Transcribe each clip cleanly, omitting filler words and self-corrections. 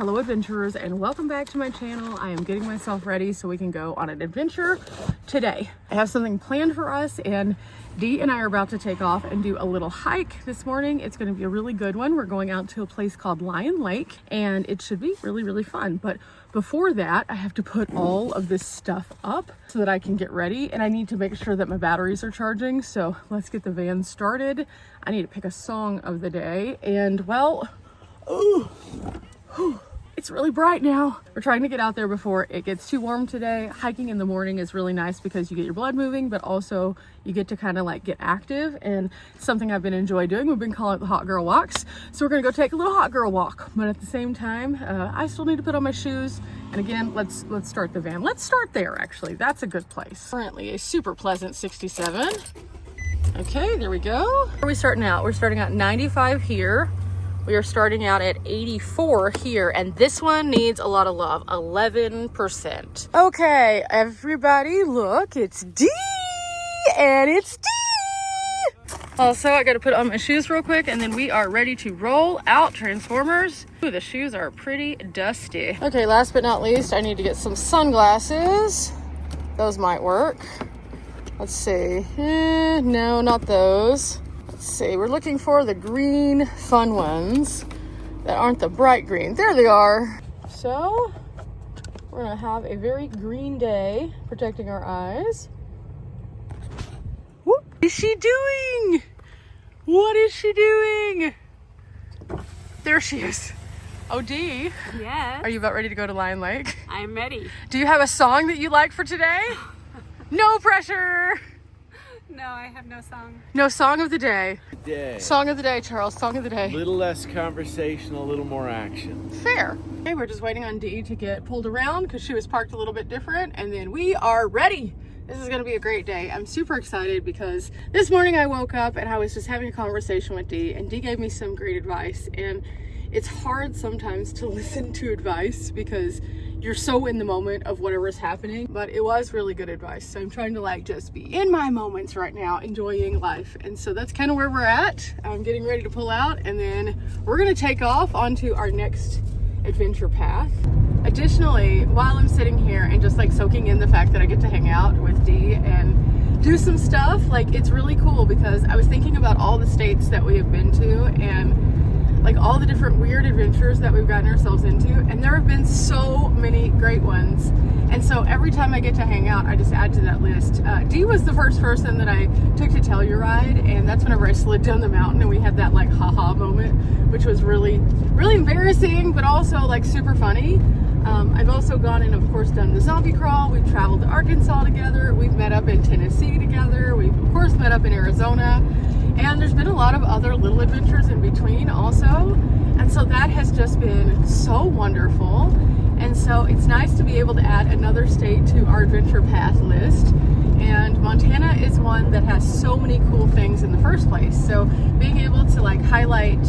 Hello adventurers, and welcome back to my channel. I am getting myself ready so we can go on an adventure today. I have something planned for us, and Dee and I are about to take off and do a little hike this morning. It's going to be a really good one. We're going out to a place called Lion Lake, and it should be really fun. But before that, I have to put all of this stuff up so that I can get ready, and I need to make sure that my batteries are charging. So let's get the van started. I need to pick a song of the day, and well, it's really bright now. We're trying to get out there before it gets too warm today. Hiking in the morning is really nice because you get your blood moving, but also you get to kind of like get active, and something I've been enjoying doing. We've been calling it the hot girl walks. So we're gonna go take a little hot girl walk, but at the same time, I still need to put on my shoes. And again, let's start the van. Let's start there, actually. That's a good place. Currently a super pleasant 67. Okay, there we go. Where are we starting out? We're starting out 95 here. We are starting out at 84 here, and this one needs a lot of love, 11%. Okay, everybody look, it's Dee, and it's Dee. Also, I gotta put on my shoes real quick, and then we are ready to roll out, Transformers. Ooh, the shoes are pretty dusty. Okay, last but not least, I need to get some sunglasses. Those might work. Let's see, no, not those. Let's see, we're looking for the green fun ones that aren't the bright green. There they are. So we're gonna have a very green day, protecting our eyes. What is she doing? What is she doing? There she is. Oh, Dee. Yes. Are you about ready to go to Lion Lake? I'm ready. Do you have a song that you like for today? No pressure. No, I have no song. No song of the day. Day. Song of the day, Charles. Song of the day. A little less conversation, a little more action. Fair. Okay, we're just waiting on Dee to get pulled around because she was parked a little bit different, and then we are ready. This is going to be a great day. I'm super excited because this morning I woke up and I was just having a conversation with Dee, and Dee gave me some great advice. And it's hard sometimes to listen to advice because you're so in the moment of whatever's happening, but it was really good advice. So I'm trying to like just be in my moments right now, enjoying life. And so that's kind of where we're at. I'm getting ready to pull out, and then we're gonna take off onto our next adventure path. Additionally, while I'm sitting here and just like soaking in the fact that I get to hang out with Dee and do some stuff, like it's really cool because I was thinking about all the states that we have been to and like all the different weird adventures that we've gotten ourselves into, and there have been so many great ones. And so every time I get to hang out, I just add to that list. Dee was the first person that I took to Telluride, and that's whenever I slid down the mountain and we had that like haha moment, which was really embarrassing, but also like super funny. I've also gone and of course done the zombie crawl. We've traveled to Arkansas together. We've met up in Tennessee together. We've of course met up in Arizona. And there's been a lot of other little adventures in between also. And so that has just been so wonderful. And so it's nice to be able to add another state to our adventure path list. And Montana is one that has so many cool things in the first place. So being able to like highlight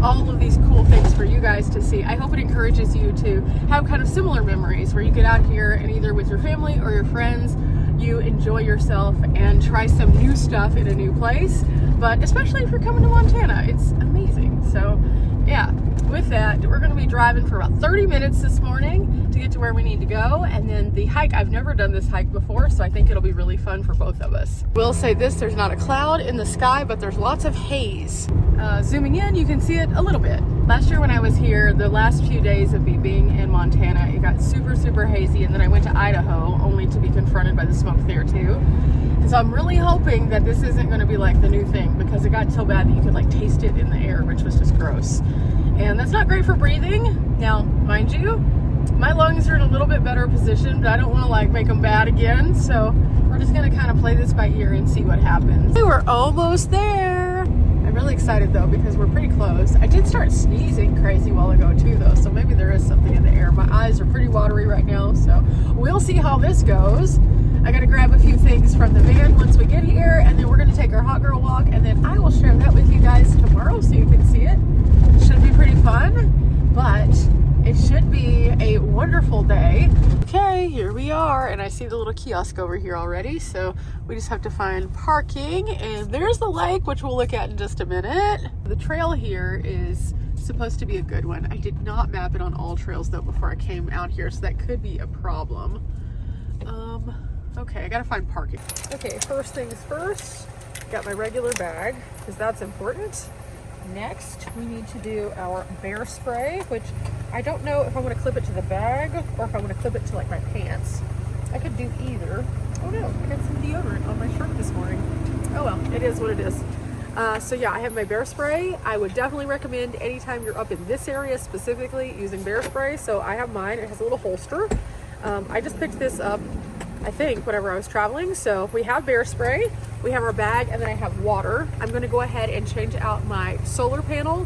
all of these cool things for you guys to see, I hope it encourages you to have kind of similar memories where you get out here and either with your family or your friends, you enjoy yourself and try some new stuff in a new place. But especially if you're coming to Montana, it's amazing. So yeah, with that, we're going to be driving for about 30 minutes this morning to get to where we need to go. And then the hike, I've never done this hike before, so I think it'll be really fun for both of us. We'll say this, there's not a cloud in the sky, but there's lots of haze. Zooming in, you can see it a little bit. Last year when I was here, the last few days of me being in Montana, it got super hazy, and then I went to Idaho only to be confronted by the smoke there too. And so I'm really hoping that this isn't going to be like the new thing, because it got so bad that you could like taste it in the air, which was just gross. And that's not great for breathing. Now, mind you, my lungs are in a little bit better position, but I don't want to like make them bad again. So we're just going to kind of play this by ear and see what happens. We're almost there. I'm really excited though because we're pretty close. I did start sneezing crazy while ago too though, so maybe there is something in the air. My eyes are pretty watery right now, so we'll see how this goes. I gotta grab a few things from the van once we get here, and then we're gonna take our hot girl walk, and then I will share that with you guys tomorrow so you can see it. It should be pretty fun, but it should be a wonderful day. Okay, here we are, and I see the little kiosk over here already, so we just have to find parking, and there's the lake, which we'll look at in just a minute. The trail here is supposed to be a good one. I did not map it on all trails though before I came out here, so that could be a problem. Okay, I gotta find parking. Okay, first things first, got my regular bag because that's important. Next, we need to do our bear spray, which I don't know if I'm gonna clip it to the bag or if I'm gonna clip it to like my pants. I could do either. Oh no, I got some deodorant on my shirt this morning. Oh well, it is what it is. So yeah, I have my bear spray. I would definitely recommend anytime you're up in this area specifically using bear spray. So I have mine, it has a little holster. I just picked this up, I think, whenever I was traveling. So we have bear spray, we have our bag, and then I have water. I'm gonna go ahead and change out my solar panel.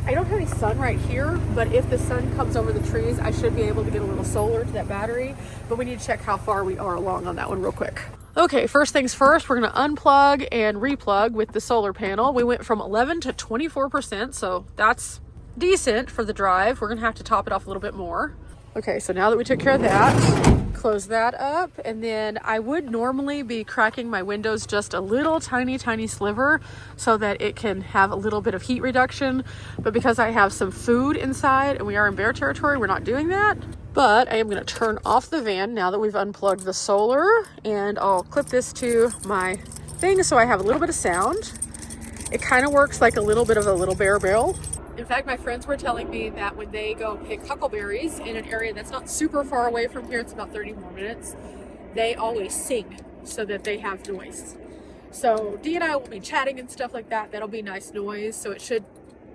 I don't have any sun right here, but if the sun comes over the trees, I should be able to get a little solar to that battery, but we need to check how far we are along on that one real quick. Okay, first things first, we're gonna unplug and replug with the solar panel. We went from 11 to 24%, so that's decent for the drive. We're gonna have to top it off a little bit more. Okay, so now that we took care of that, close that up, and then I would normally be cracking my windows just a little tiny sliver so that it can have a little bit of heat reduction, but because I have some food inside and we are in bear territory, we're not doing that. But I am going to turn off the van now that we've unplugged the solar, and I'll clip this to my thing so I have a little bit of sound. It kind of works like a little bit of a little bear barrel. In fact, my friends were telling me that when they go pick huckleberries in an area that's not super far away from here, it's about 30 more minutes, they always sing so that they have noise. So Dee and I will be chatting and stuff like that. That'll be nice noise, so it should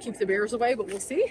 keep the bears away, but we'll see.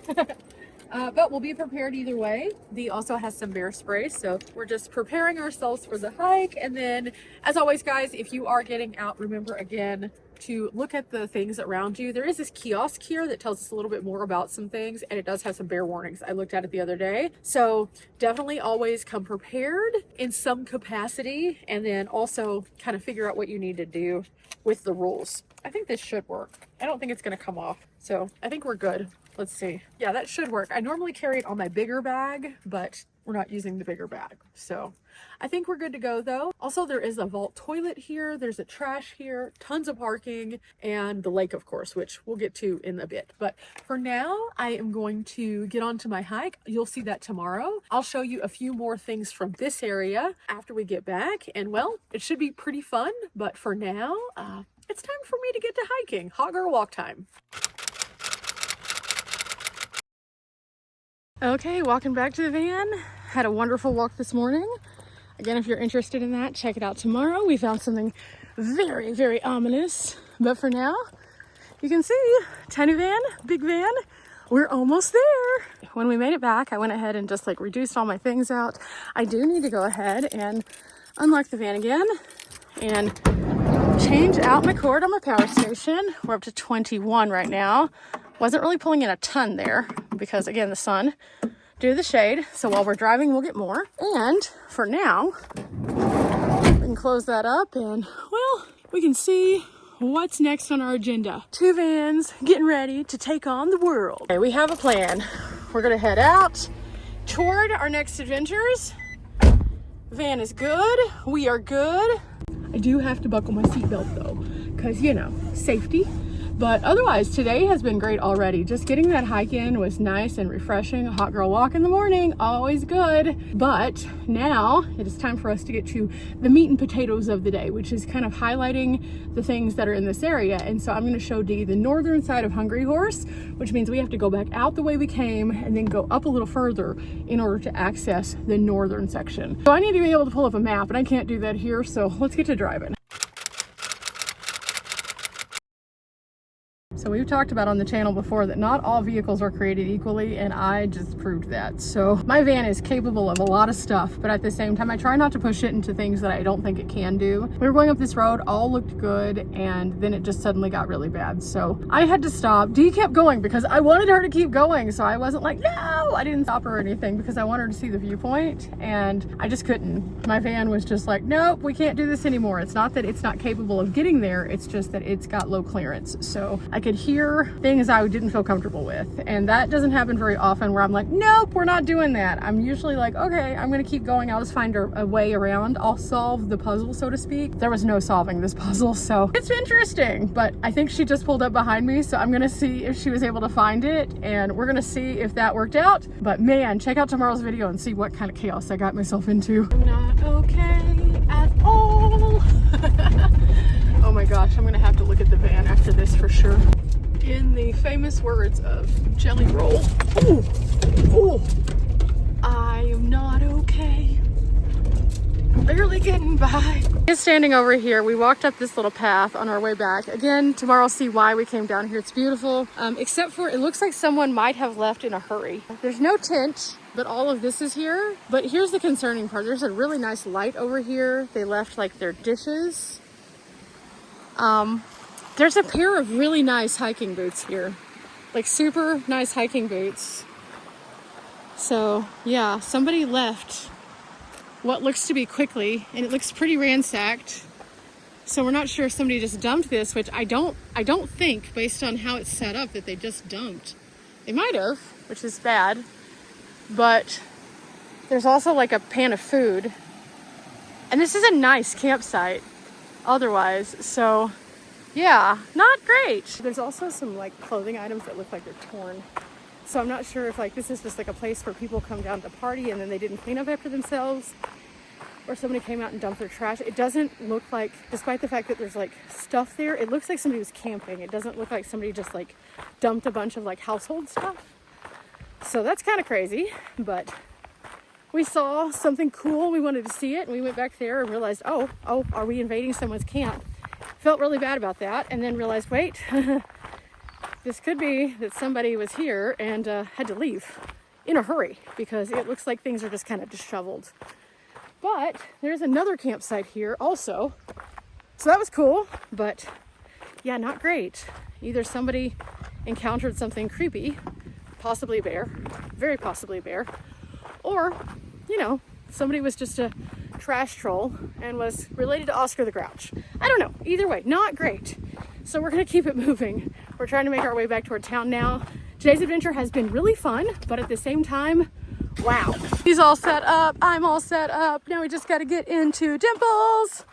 But we'll be prepared either way. Dee also has some bear spray, so we're just preparing ourselves for the hike. And then, as always, guys, if you are getting out, remember again to look at the things around you. There is this kiosk here that tells us a little bit more about some things, and it does have some bear warnings. I looked at it the other day. So definitely always come prepared in some capacity, and then also kind of figure out what you need to do with the rules. I think this should work. I don't think it's going to come off, so I think we're good. Let's see. Yeah, that should work. I normally carry it on my bigger bag, but we're not using the bigger bag. So I think we're good to go though. Also, there is a vault toilet here. There's a trash here, tons of parking, and the lake, of course, which we'll get to in a bit. But for now, I am going to get on to my hike. You'll see that tomorrow. I'll show you a few more things from this area after we get back. And well, it should be pretty fun. But for now, it's time for me to get to hiking. Hot girl walk time. Okay, walking back to the van. Had a wonderful walk this morning. Again, if you're interested in that, check it out tomorrow. We found something very ominous. But for now, you can see, tiny van, big van, we're almost there. When we made it back, I went ahead and just like reduced all my things out. I do need to go ahead and unlock the van again and change out my cord on my power station. We're up to 21 right now. Wasn't really pulling in a ton there because, again, the sun due to the shade. So while we're driving, we'll get more. And for now, we can close that up and, well, we can see what's next on our agenda. 2 vans getting ready to take on the world. Okay, we have a plan. We're gonna head out toward our next adventures. Van is good. We are good. I do have to buckle my seatbelt though, because, you know, safety. But otherwise, today has been great already. Just getting that hike in was nice and refreshing. A hot girl walk in the morning, always good. But now it is time for us to get to the meat and potatoes of the day, which is kind of highlighting the things that are in this area. And so I'm gonna show Dee the northern side of Hungry Horse, which means we have to go back out the way we came and then go up a little further in order to access the northern section. So I need to be able to pull up a map, and I can't do that here. So let's get to driving. So we've talked about on the channel before that not all vehicles are created equally, and I just proved that. So my van is capable of a lot of stuff, but at the same time, I try not to push it into things that I don't think it can do. We were going up this road, all looked good, and then it just suddenly got really bad. So I had to stop. Dee kept going because I wanted her to keep going. So I wasn't like, no, I didn't stop her or anything because I wanted her to see the viewpoint, and I just couldn't. My van was just like, nope, we can't do this anymore. It's not that it's not capable of getting there. It's just that it's got low clearance. So I could could hear things I didn't feel comfortable with. And that doesn't happen very often where I'm like, nope, we're not doing that. I'm usually like, okay, I'm gonna keep going. I'll just find a way around. I'll solve the puzzle, so to speak. There was no solving this puzzle, so it's interesting. But I think she just pulled up behind me, so I'm gonna see if she was able to find it, and we're gonna see if that worked out. But man, check out tomorrow's video and see what kind of chaos I got myself into. I'm not okay at all. Oh my gosh, I'm gonna have to look at the van after this for sure. In the famous words of Jelly Roll, ooh, ooh, I am not okay. I'm barely getting by. Just standing over here, we walked up this little path on our way back. Again, tomorrow I'll see why we came down here. It's beautiful, except for it looks like someone might have left in a hurry. There's no tent, but all of this is here. But here's the concerning part. There's a really nice light over here. They left like their dishes. There's a pair of really nice hiking boots here, like super nice hiking boots. So yeah, somebody left what looks to be quickly, and it looks pretty ransacked. So we're not sure if somebody just dumped this, which I don't think, based on how it's set up, that they just dumped. They might have, which is bad. But there's also like a pan of food, and this is a nice campsite otherwise, so yeah, not great. There's also some like clothing items that look like they're torn, so I'm not sure if like this is just like a place where people come down to party and then they didn't clean up after themselves, or somebody came out and dumped their trash. It doesn't look like, despite the fact that there's like stuff there, it looks like somebody was camping. It doesn't look like somebody just like dumped a bunch of like household stuff. So that's kind of crazy, but we saw something cool. We wanted to see it, and we went back there and realized, oh, are we invading someone's camp? Felt really bad about that, and then realized, wait, this could be that somebody was here and had to leave in a hurry, because it looks like things are just kind of disheveled. But there's another campsite here also, so that was cool, but yeah, not great. Either somebody encountered something creepy, possibly a bear, very possibly a bear, or, you know, somebody was just a trash troll and was related to Oscar the Grouch. I don't know. Either way, not great. So we're going to keep it moving. We're trying to make our way back toward town now. Today's adventure has been really fun, but at the same time, wow. He's all set up. I'm all set up. Now we just got to get into Dimples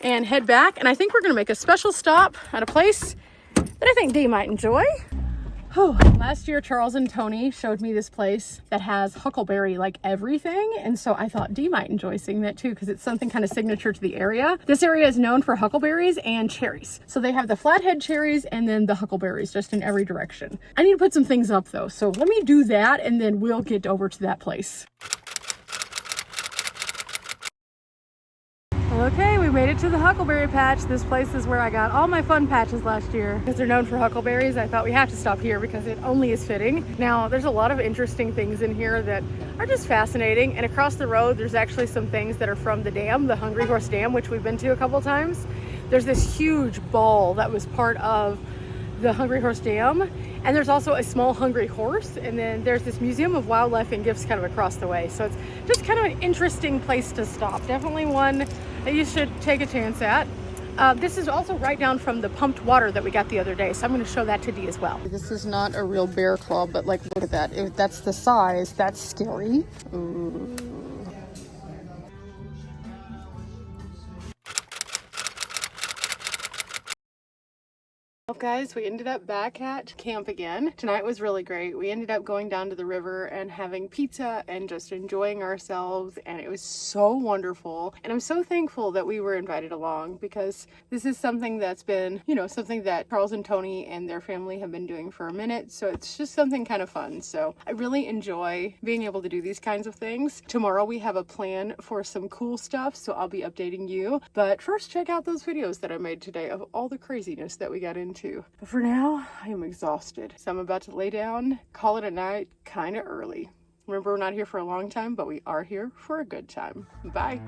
and head back. And I think we're going to make a special stop at a place that I think Dee might enjoy. Last year, Charles and Tony showed me this place that has Huckleberry like everything, and so I thought Dee might enjoy seeing that too, because it's something kind of signature to the area. This area is known for huckleberries and cherries. So they have the flathead cherries and then the huckleberries just in every direction. I need to put some things up though, so let me do that and then we'll get over to that place. Okay, we made it to the Huckleberry patch. This place is where I got all my fun patches last year. Because they're known for huckleberries, I thought we have to stop here because it only is fitting. Now, there's a lot of interesting things in here that are just fascinating. And across the road, there's actually some things that are from the dam, the Hungry Horse Dam, which we've been to a couple times. There's this huge ball that was part of the Hungry Horse Dam. And there's also a small hungry horse, and then there's this Museum of Wildlife and Gifts kind of across the way. So it's just kind of an interesting place to stop. Definitely one that you should take a chance at. This is also right down from the pumped water that we got the other day, so I'm going to show that to Dee as well. This is not a real bear claw, but like, look at that. If that's the size, that's scary. Ooh. Well, guys, we ended up back at camp again. Tonight was really great. We ended up going down to the river and having pizza and just enjoying ourselves, and it was so wonderful. And I'm so thankful that we were invited along, because this is something that's been, you know, something that Charles and Tony and their family have been doing for a minute. So it's just something kind of fun. So I really enjoy being able to do these kinds of things. Tomorrow we have a plan for some cool stuff, so I'll be updating you. But first, check out those videos that I made today of all the craziness that we got into. But for now, I am exhausted. So I'm about to lay down, call it a night kind of early. Remember, we're not here for a long time, but we are here for a good time. Bye.